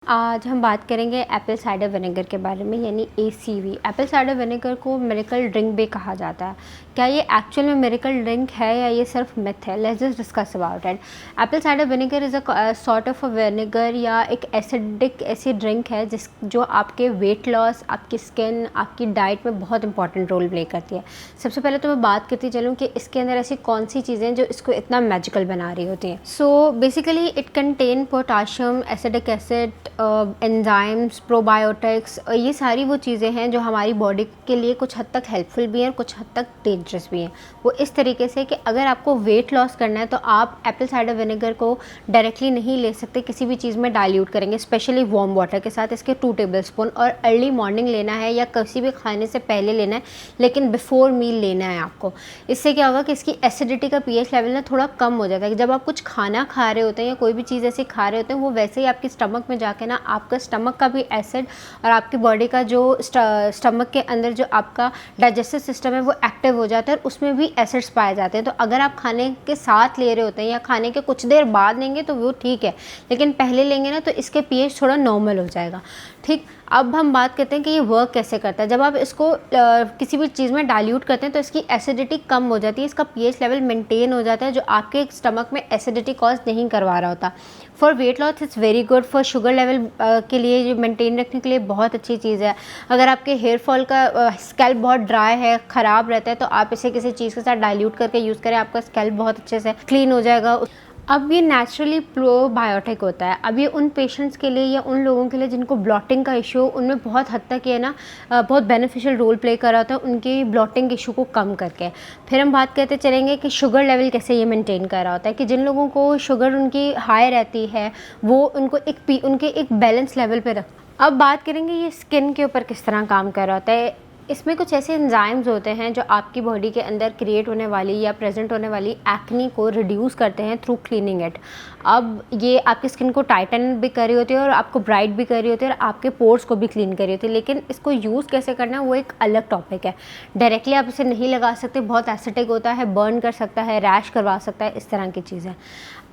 आज हम बात करेंगे एप्पल साइडर विनेगर के बारे में, यानी ACV। एप्पल साइडर विनेगर को मिरेकल ड्रिंक भी कहा जाता है। क्या ये एक्चुअल में मिरेकल ड्रिंक है या ये सिर्फ मिथ है? Let's just discuss about it. Apple cider vinegar is a sort of a vinegar या एक एसिडिक ऐसी ड्रिंक है जो आपके वेट लॉस, आपकी स्किन, आपकी डाइट में बहुत इंपॉर्टेंट रोल प्ले करती है। सबसे पहले तो मैं बात करती चलूँ कि इसके अंदर ऐसी कौन सी चीज़ें हैं जो इसको इतना मैजिकल बना रही होती हैं। So basically it contain potassium, acidic acid, enzymes, probiotics. ये सारी वो चीज़ें हैं जो हमारी बॉडी के लिए कुछ हद तक हेल्पफुल भी हैं, कुछ हद तक डेंजरस भी हैं। वो इस तरीके से कि अगर आपको वेट लॉस करना है तो आप एप्पल साइडर विनेगर को डायरेक्टली नहीं ले सकते, किसी भी चीज़ में डाइल्यूट करेंगे, स्पेशली वार्म वाटर के साथ इसके 2 टेबलस्पून, और अर्ली मॉर्निंग लेना है या किसी भी खाने से पहले लेना है, लेकिन बिफोर मील लेना है आपको। इससे क्या होगा कि इसकी एसिडिटी का pH लेवल ना थोड़ा कम हो जाता है। जब आप कुछ खाना खा रहे होते हैं या कोई भी चीज़ ऐसी खा रहे होते हैं, वो वैसे ही आपके स्टमक में जाके ना आपका स्टमक का भी एसिड और आपकी बॉडी का जो स्टमक के अंदर जो आपका डाइजेस्टिव सिस्टम है वो एक्टिव हो जाता है और उसमें भी एसिड्स पाए जाते हैं। तो अगर आप खाने के साथ ले रहे होते हैं या खाने के कुछ देर बाद लेंगे तो वो ठीक है, लेकिन पहले लेंगे ना तो इसके pH थोड़ा नॉर्मल हो जाएगा। ठीक, अब हम बात करते हैं कि ये वर्क कैसे करता है। जब आप इसको किसी भी चीज़ में डाइल्यूट करते हैं तो इसकी एसिडिटी कम हो जाती है, इसका pH लेवल मेंटेन हो जाता है, जो आपके स्टमक में एसिडिटी कॉज नहीं करवा रहा होता। For weight loss it's very good. For sugar level के लिए जो मेंटेन रखने के लिए बहुत अच्छी चीज़ है। अगर आपके हेयर फॉल का स्कैल्प बहुत ड्राई है, ख़राब रहता है, तो आप इसे किसी चीज़ के साथ डाइल्यूट करके यूज़ करें, आपका स्कैल्प बहुत अच्छे से क्लीन हो जाएगा। अब ये नेचुरली प्रोबायोटिक होता है। अब ये उन पेशेंट्स के लिए या उन लोगों के लिए जिनको ब्लॉटिंग का इशू, उनमें बहुत हद तक ये ना बहुत बेनिफिशियल रोल प्ले कर रहा होता है उनकी ब्लॉटिंग इशू को कम करके। फिर हम बात करते चलेंगे कि शुगर लेवल कैसे ये मेंटेन कर रहा होता है, कि जिन लोगों को शुगर उनकी हाई रहती है वो उनको उनके एक बैलेंस लेवल पे रख। अब बात करेंगे ये स्किन के ऊपर किस तरह काम कर रहा होता है। इसमें कुछ ऐसे एंजाइम्स होते हैं जो आपकी बॉडी के अंदर क्रिएट होने वाली या प्रेजेंट होने वाली एक्नी को रिड्यूस करते हैं थ्रू क्लीनिंग इट। अब ये आपकी स्किन को टाइटन भी कर रही होती है और आपको ब्राइट भी कर रही होती है और आपके पोर्स को भी क्लीन कर रही होती है, लेकिन इसको यूज़ कैसे करना है वो एक अलग टॉपिक है। डायरेक्टली आप इसे नहीं लगा सकते, बहुत एसिडिक होता है, बर्न कर सकता है, रैश करवा सकता है, इस तरह की चीज़ें।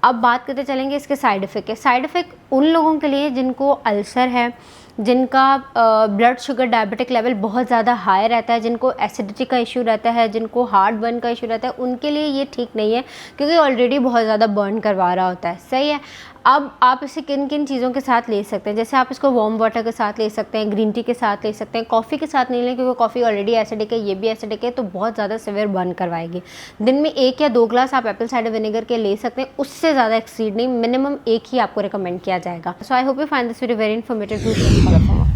अब बात करते चलेंगे इसके साइड इफ़ेक्ट के। साइड इफ़ेक्ट उन लोगों के लिए जिनको अल्सर है, जिनका ब्लड शुगर डायबिटिक लेवल बहुत ज़्यादा हाई रहता है, जिनको एसिडिटी का इशू रहता है, जिनको हार्ट बर्न का इशू रहता है, उनके लिए ये ठीक नहीं है, क्योंकि ऑलरेडी बहुत ज़्यादा बर्न करवा रहा होता है। सही है। अब आप इसे किन किन चीज़ों के साथ ले सकते हैं, जैसे आप इसको वार्म वाटर के साथ ले सकते हैं, ग्रीन टी के साथ ले सकते हैं, कॉफ़ी के साथ नहीं लें क्योंकि कॉफ़ी ऑलरेडी एसिडिक है, ये भी एसिडिक है, तो बहुत ज़्यादा सिवियर बर्न करवाएगी। दिन में 1 या 2 ग्लास आप एप्पल साइडर विनेगर के ले सकते हैं, उससे ज़्यादा एक्सीड नहीं, मिनिमम 1 ही आपको रिकमेंड किया जाएगा। So I hope you find this video very informative.